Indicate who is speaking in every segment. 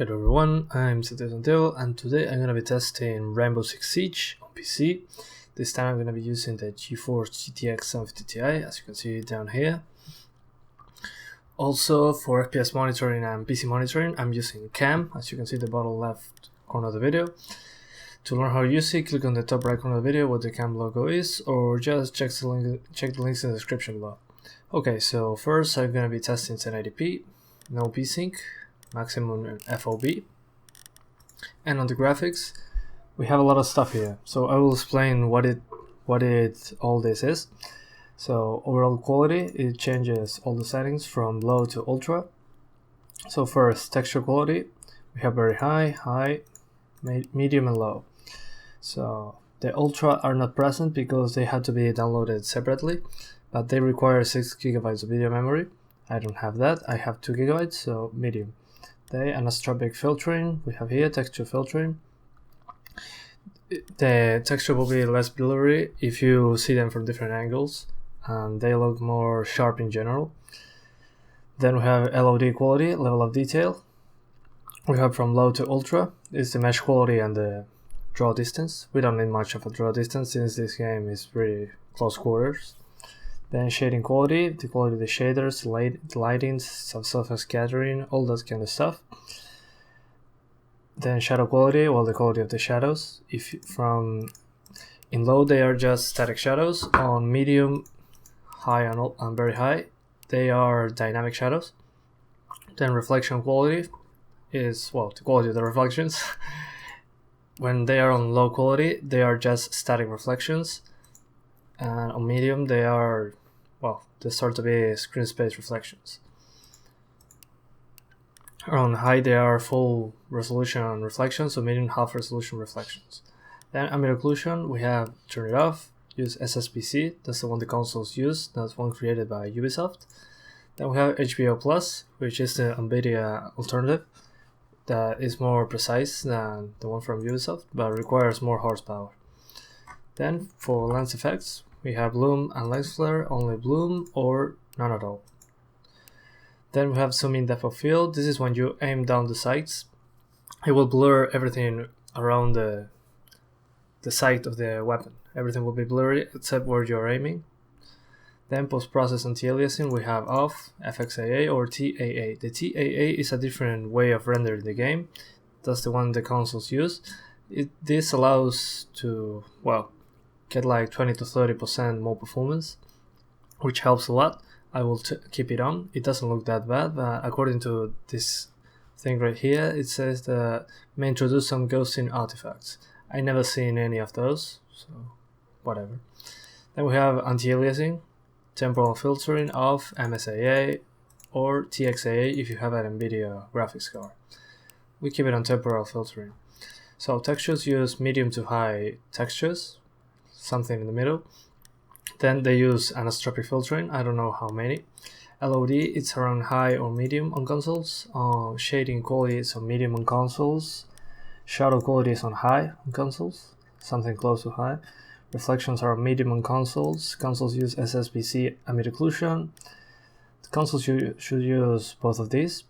Speaker 1: Hello everyone, I'm Santiago and today I'm going to be testing Rainbow Six Siege on PC. This time I'm going to be using the Geforce GTX 750 Ti, as you can see down here. Also for FPS monitoring and PC monitoring I'm using Cam, as you can see the bottom left corner of the video. To learn how to use it, click on the top right corner of the video what the Cam logo is, or just check the links in the description below. Okay, so first I'm going to be testing 1080p, no VSync, maximum FOV, and on the graphics we have a lot of stuff here, so I will explain what all this is. So overall quality, it changes all the settings from low to ultra. So first, texture quality, we have very high, medium and low. So the ultra are not present because they had to be downloaded separately, but they require 6 GB of video memory. I don't have that, I have 2 GB, so medium. The anisotropic filtering, we have here texture filtering. The texture will be less blurry if you see them from different angles, and they look more sharp in general. Then we have LOD quality, level of detail. We have from low to ultra, is the mesh quality and the draw distance. We don't need much of a draw distance since this game is pretty close quarters. Then shading quality, the quality of the shaders, the lighting, some surface scattering, all that kind of stuff. Then shadow quality, well, the quality of the shadows. In low they are just static shadows. On medium, high and very high, they are dynamic shadows. Then reflection quality is, well, the quality of the reflections. When they are on low quality, they are just static reflections. And on medium they are, well, they start to be screen space reflections. On high they are full resolution reflections, so medium half resolution reflections. Then ambient occlusion, we have turn it off, use SSPC, that's the one the consoles use, that's one created by Ubisoft. Then we have HBO Plus, which is the Nvidia alternative that is more precise than the one from Ubisoft, but requires more horsepower. Then for lens effects, we have bloom and lens flare, only bloom or none at all. Then we have zoom in depth of field. This is when you aim down the sights. It will blur everything around the sight of the weapon. Everything will be blurry except where you're aiming. Then post-process anti-aliasing, we have off, FXAA or TAA. The TAA is a different way of rendering the game. That's the one the consoles use. This allows to, well, get like 20 to 30% more performance, which helps a lot. I will keep it on. It doesn't look that bad, but according to this thing right here, it says that may introduce some ghosting artifacts. I never seen any of those, so whatever. Then we have anti-aliasing, temporal filtering off, MSAA or TXAA if you have an Nvidia graphics card. We keep it on temporal filtering. So textures use medium to high textures, something in the middle. Then they use anisotropic filtering, I don't know how many. LOD, it's around high or medium on consoles. Shading quality is on medium on consoles. Shadow quality is on high on consoles, something close to high. Reflections are medium on consoles. Consoles use SSPC ambient occlusion. The consoles should use both of these.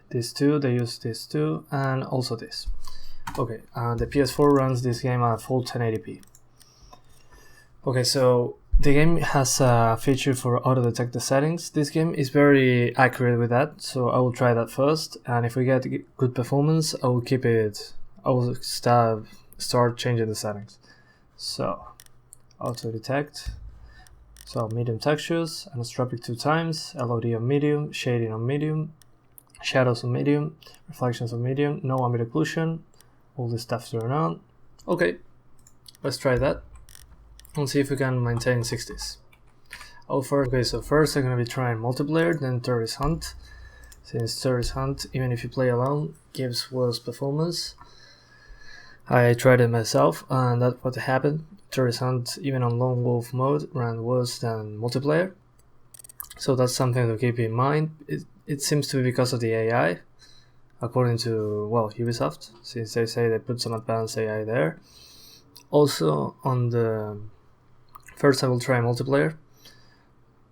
Speaker 1: These two, they use this too, and also this. Okay, the PS4 runs this game at full 1080p. Okay, so the game has a feature for auto-detect the settings. This game is very accurate with that, so I will try that first, and if we get good performance, I will keep it. I will start changing the settings. So, auto-detect. So, medium textures, anisotropic 2 times, LOD on medium, shading on medium, shadows on medium, reflections on medium, no ambient occlusion, all this stuff turned on. Okay, let's try that. Let's see if we can maintain 60s. So first I'm going to be trying multiplayer, then Terrorist Hunt. Since Terrorist Hunt, even if you play alone, gives worse performance. I tried it myself, and that's what happened. Terrorist Hunt, even on Lone Wolf mode, ran worse than multiplayer. So that's something to keep in mind. It seems to be because of the AI, according to, well, Ubisoft, since they say they put some advanced AI there. Also, on the first I will try multiplayer.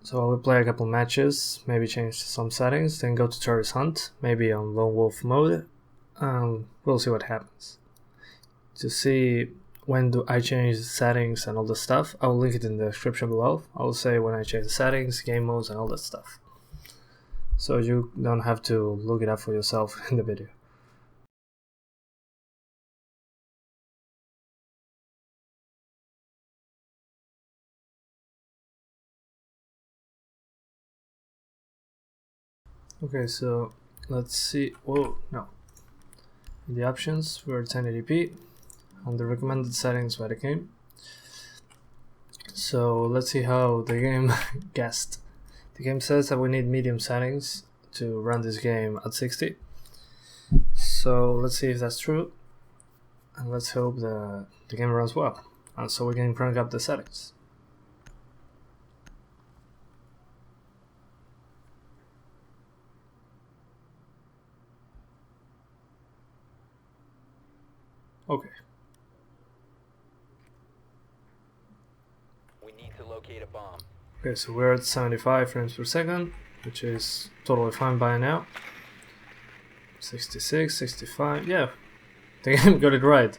Speaker 1: So I will play a couple matches, maybe change some settings, then go to Terrorist Hunt, maybe on Lone Wolf mode, and we'll see what happens. To see when do I change the settings and all the stuff, I will link it in the description below. I will say when I change the settings, game modes, and all that stuff. So you don't have to look it up for yourself in the video. Okay, so let's see. Whoa, no. In the options, we're 1080p, and the recommended settings by the game. So let's see how the game guessed. The game says that we need medium settings to run this game at 60. So let's see if that's true, and let's hope the game runs well. And so we can crank up the settings. Okay.
Speaker 2: We need to locate a bomb.
Speaker 1: Okay, so we're at 75 frames per second, which is totally fine by now. 66, 65, yeah, the game got it right.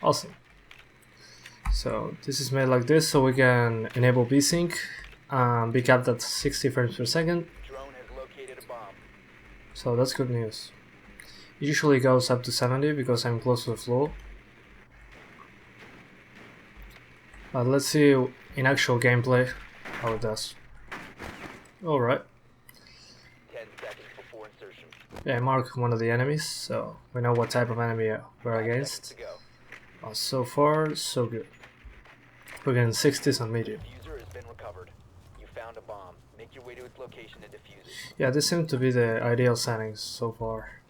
Speaker 1: Awesome. So this is made like this, so we can enable VSync, be capped at 60 frames per second.
Speaker 2: Drone has located a bomb.
Speaker 1: So that's good news. It usually goes up to 70 because I'm close to the floor. But let's see in actual gameplay how it does. Alright.
Speaker 2: 10 seconds before insertion.
Speaker 1: Yeah, I mark one of the enemies, so we know what type of enemy we're
Speaker 2: 5
Speaker 1: against.
Speaker 2: seconds to go.
Speaker 1: So far, so good. We're getting 60s on medium.
Speaker 2: Diffuser has been recovered. You found a bomb. Make your way to its location and defuse it.
Speaker 1: Yeah, this seems to be the ideal settings so far.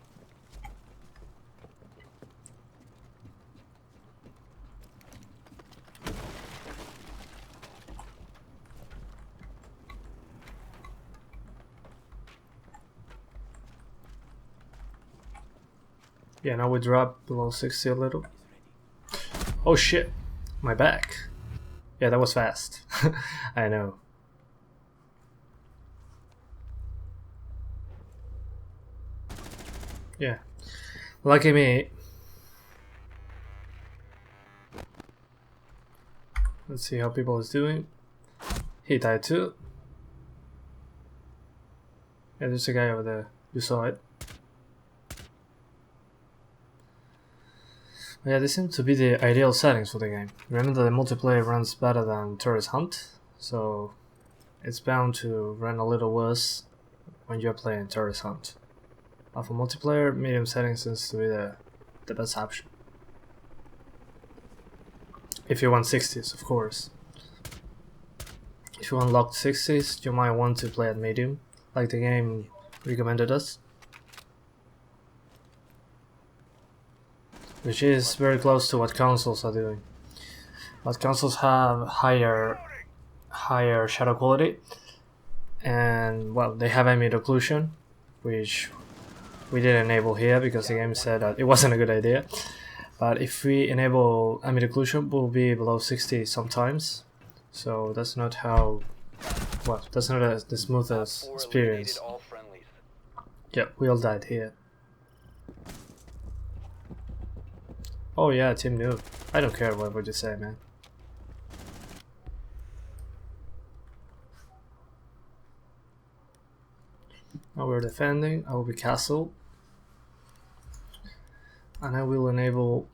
Speaker 1: Yeah, now we drop below 60 a little. Oh shit, my back. Yeah, that was fast. I know. Yeah, lucky me. Let's see how people is doing. He died too. Yeah, there's a guy over there. You saw it. Yeah, this seems to be the ideal settings for the game. Remember that the multiplayer runs better than Terrorist Hunt, so it's bound to run a little worse when you're playing Terrorist Hunt. But for multiplayer, medium settings seems to be the best option. If you want 60s, of course. If you want locked 60s, you might want to play at medium, like the game recommended us. Which is very close to what consoles are doing. But consoles have higher shadow quality, and well, they have ambient occlusion, which we didn't enable here because the game said that it wasn't a good idea. But if we enable ambient occlusion, we'll be below 60 sometimes. So that's not how, well, that's not the smoothest experience.
Speaker 2: All friendlies.
Speaker 1: Yeah, we all died here. Oh yeah, team noob. I don't care what you say, man. Now we're defending. I will be castle. And I will enable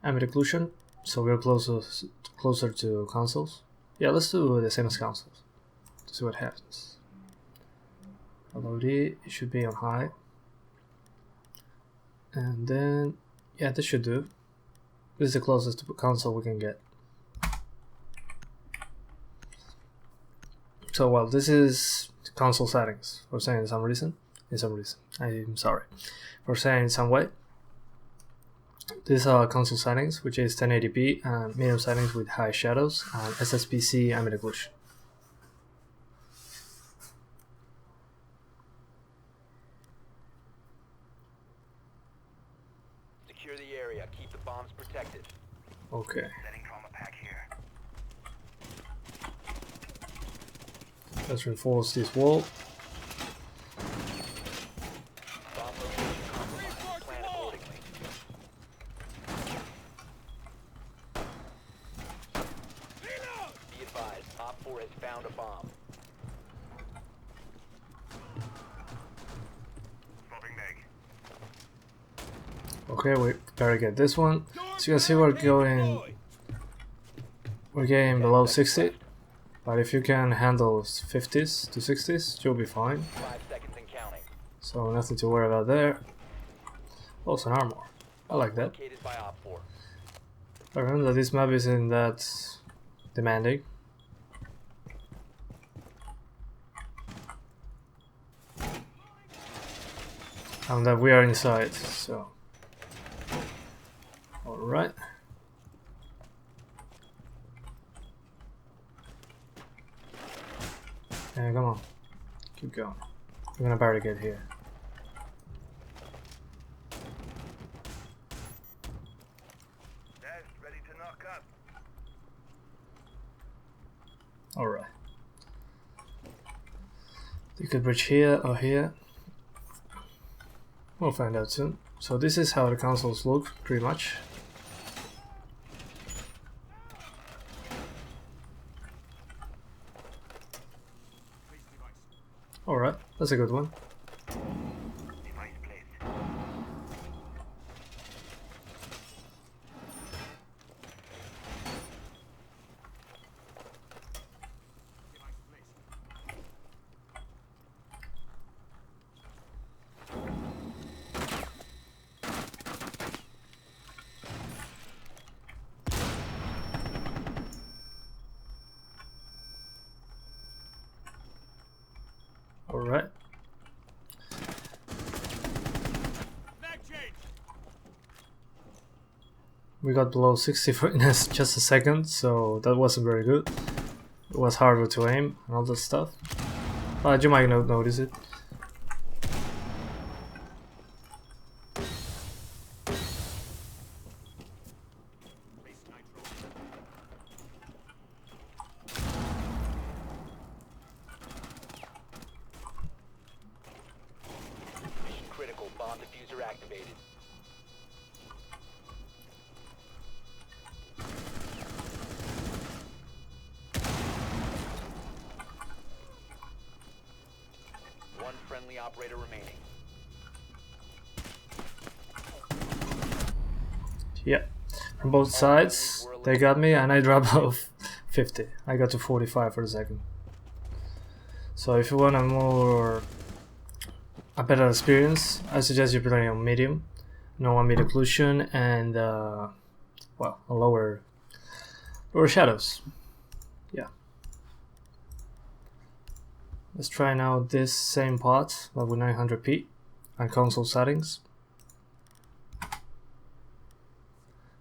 Speaker 1: ambient occlusion, so we're closer to consoles. Yeah, let's do the same as consoles to see what happens. LOD, it should be on high. And then, yeah, this should do. This is the closest to console we can get. So, well, this is console settings, for saying in some reason. I'm sorry. For saying in some way. These are console settings, which is 1080p and medium settings with high shadows and SSPC ambient occlusion.
Speaker 2: Secure the area. Keep the bombs protected.
Speaker 1: Okay.
Speaker 2: Setting trauma pack here.
Speaker 1: Let's reinforce this wall.
Speaker 2: Bomb location compromised. Plan accordingly. Be advised, Op 4 has found a bomb.
Speaker 1: Okay, we gotta get this one. So you can see we're getting below 60, but if you can handle 50s to 60s, you'll be fine.
Speaker 2: 5 seconds and counting.
Speaker 1: So nothing to worry about there. Oh, some armor. I like that.
Speaker 2: Located by Op 4.
Speaker 1: I remember that this map isn't that demanding. And that we are inside, so. Alright. Yeah, come on. Keep going. We're gonna barricade here.
Speaker 3: Ready to knock up.
Speaker 1: Alright. You could bridge here or here. We'll find out soon. So this is how the consoles look, pretty much. Alright, that's a good one.
Speaker 3: Device placed.
Speaker 1: Alright. We got below 60 for in just a second, so that wasn't very good. It was harder to aim and all that stuff. But you might not notice it.
Speaker 2: Mission critical. Bomb diffuser activated. One friendly operator remaining.
Speaker 1: Yeah, from both sides, they got me and I dropped off 50. I got to 45 for a second. So if you want a better experience, I suggest you play on medium. No 1 mid occlusion and well, a lower shadows. Yeah. Let's try now this same part but with 900p and console settings.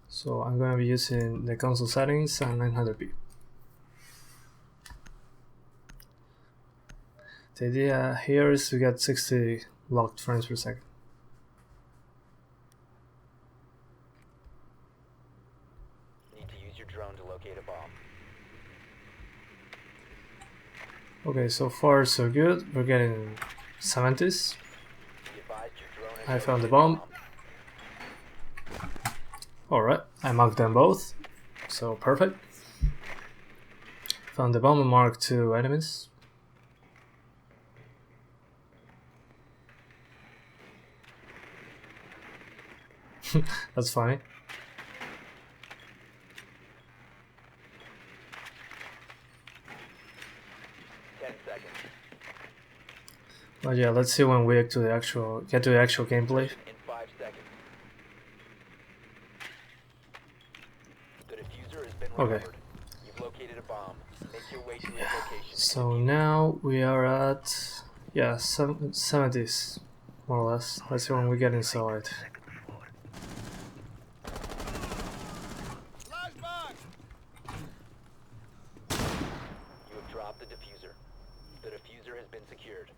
Speaker 1: So I'm going to be using the console settings and 900p. The idea here is to get 60 locked frames per second.
Speaker 2: Need to use your drone to locate a bomb.
Speaker 1: Okay, so far so good. We're getting 70s.
Speaker 2: Be advised your drone has
Speaker 1: I found the
Speaker 2: located a
Speaker 1: bomb. Alright, I marked them both. So perfect. Found the bomb and marked 2 enemies. That's funny. But yeah, let's see when we get to the actual gameplay.
Speaker 2: In 5 seconds. The diffuser has been
Speaker 1: Okay.
Speaker 2: recovered. You've located a bomb. Make your way to its location.
Speaker 1: So now we are at 70s, more or less. Let's see when we get inside.
Speaker 2: You have dropped the diffuser. The diffuser has been secured.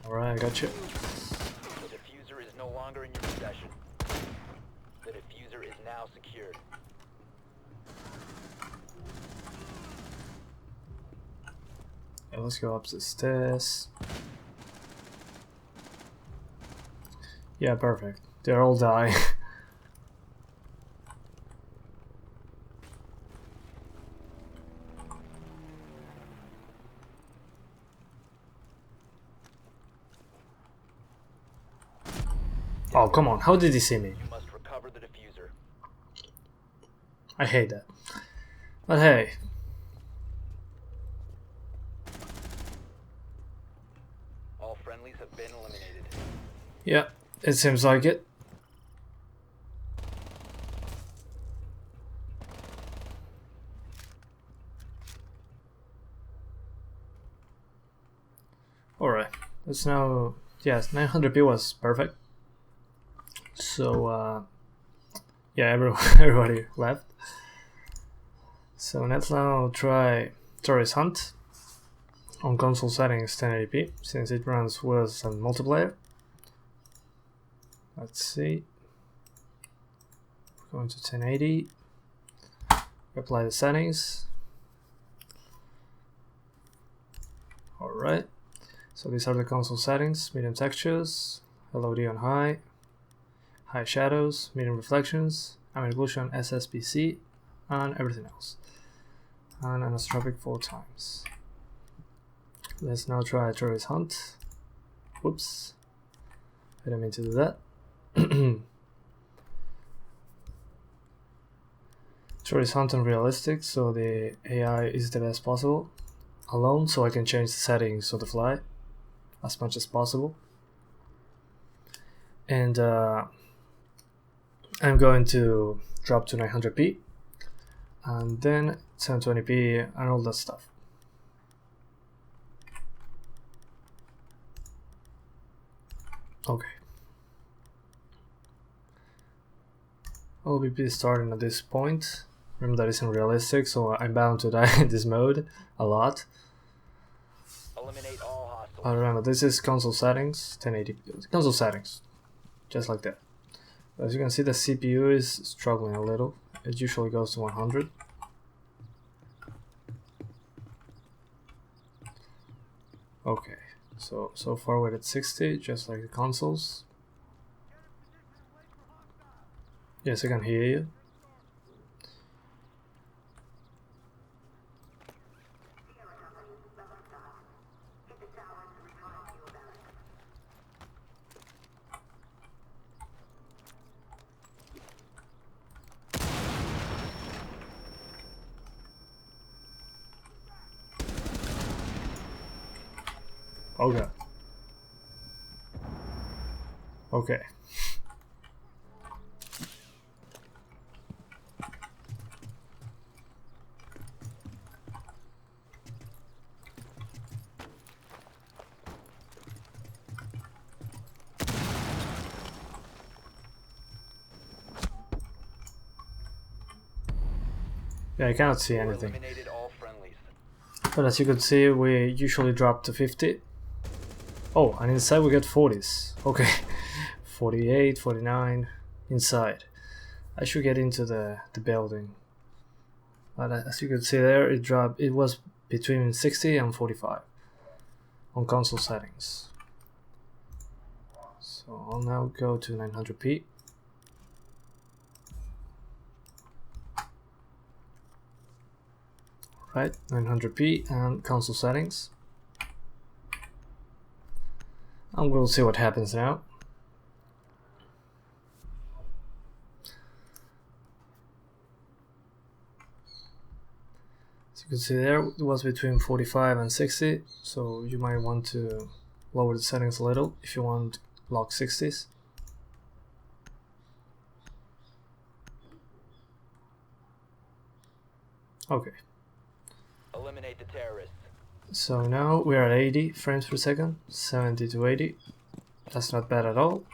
Speaker 1: Alright, I got you.
Speaker 2: The diffuser is no longer in your possession. The diffuser is now secured.
Speaker 1: Yeah, let's go up the stairs. Yeah, perfect. They're all dying. Oh, come on. How did he see me?
Speaker 2: You must recover the diffuser.
Speaker 1: I hate that. But hey.
Speaker 2: All friendlies have been eliminated.
Speaker 1: Yeah, it seems like it. Alright. Let's now... Yes, 900p was perfect. So, yeah, everybody left. So let's now try Tourist Hunt on console settings 1080p, since it runs with and multiplayer. Let's see. Going to 1080. Apply the settings. Alright. So these are the console settings: medium textures, LOD on high, high shadows, medium reflections, ambient occlusion, SSBC, and everything else. And anisotropic 4 times. Let's now try Tourist Hunt. Whoops. I didn't mean to do that. Tourist Hunt on realistic, so the AI is the best possible. Alone, so I can change the settings on the fly as much as possible. And I'm going to drop to 900p and then 720p and all that stuff. Okay. I'll be starting at this point. Remember that it's in realistic, so I'm bound to die in this mode a lot.
Speaker 2: Eliminate all hostiles.
Speaker 1: But remember, this is console settings, 1080p. Console settings, just like that. As you can see, the CPU is struggling a little. It usually goes to 100. Okay, so far we're at 60, just like the consoles. Yes, I can hear you. Okay. Okay. Yeah, I cannot see anything.
Speaker 2: Eliminated all friendlies.
Speaker 1: But as you can see, we usually drop to 50. Oh, and inside we get 40s. Okay. 48, 49 inside. I should get into the building. But as you can see there, it dropped. It was between 60 and 45 on console settings. So I'll now go to 900p. Right, 900p and console settings. And we'll see what happens now. As you can see there, it was between 45 and 60, so you might want to lower the settings a little if you want lock 60s. Okay.
Speaker 2: Eliminate the terrorists.
Speaker 1: So now we are at 80 frames per second, 70 to 80. That's not bad at all.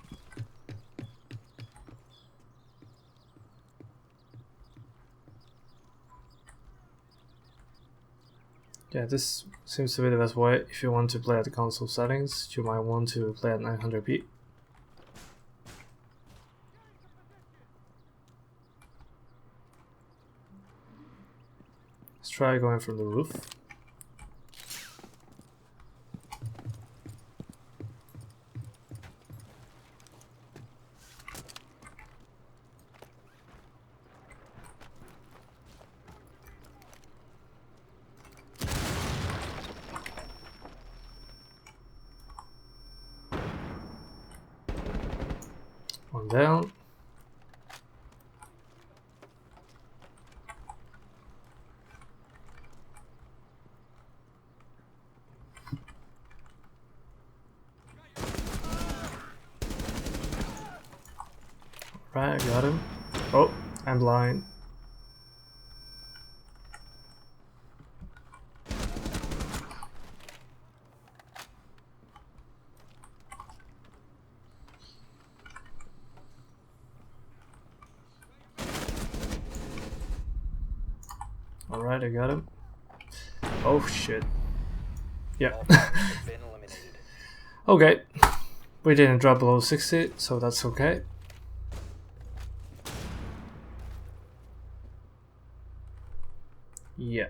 Speaker 1: Yeah, this seems to be the best way. If you want to play at the console settings, you might want to play at 900p. Let's try going from the roof. Calm down. Right, I got him. Oh, I'm blind. Alright, I got him. Oh shit. Yeah.
Speaker 2: All friendlies have been eliminated.
Speaker 1: Okay. We didn't drop below 60, so that's okay. Yeah.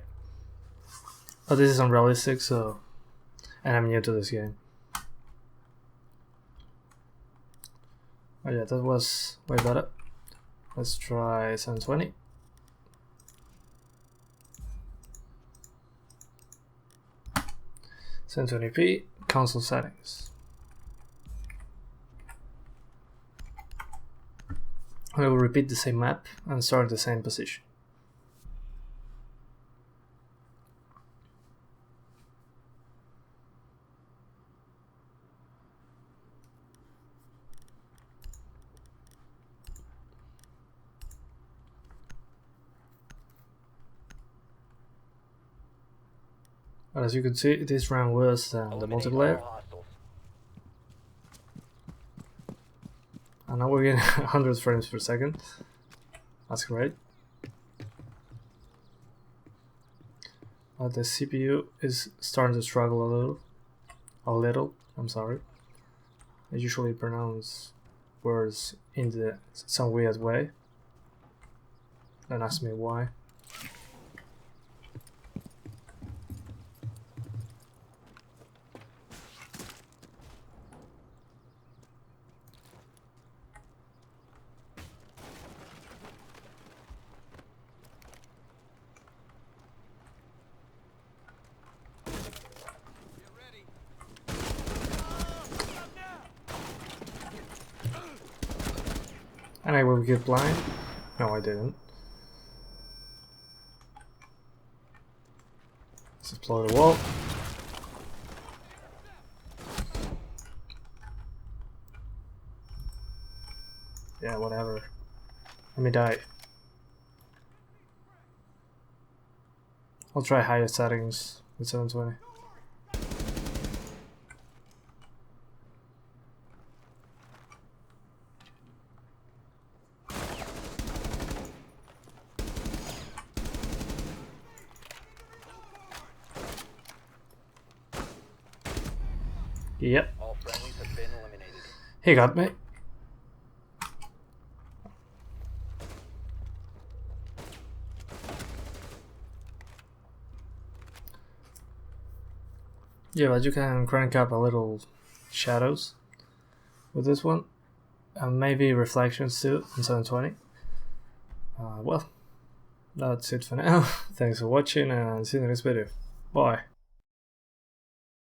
Speaker 1: But this is unrealistic, so... And I'm new to this game. Oh yeah, that was way better. Let's try 720. .720p, console settings. I will repeat the same map and start at the same position. But as you can see, this ran worse than the
Speaker 2: Eliminate
Speaker 1: multiplayer.
Speaker 2: all hostiles.
Speaker 1: And now we're getting 100 frames per second. That's great. But the CPU is starting to struggle a little. I'm sorry. I usually pronounce words in some weird way. Don't ask me why. And I will get blind. No, I didn't. Let's explode the wall. Yeah, whatever. Let me die. I'll try higher settings with 720. Yep,
Speaker 2: All friendlies have been eliminated.
Speaker 1: he got me. Yeah, but you can crank up a little shadows with this one, and maybe reflections too in 720. Well, that's it for now. Thanks for watching, and see you in the next video. Bye.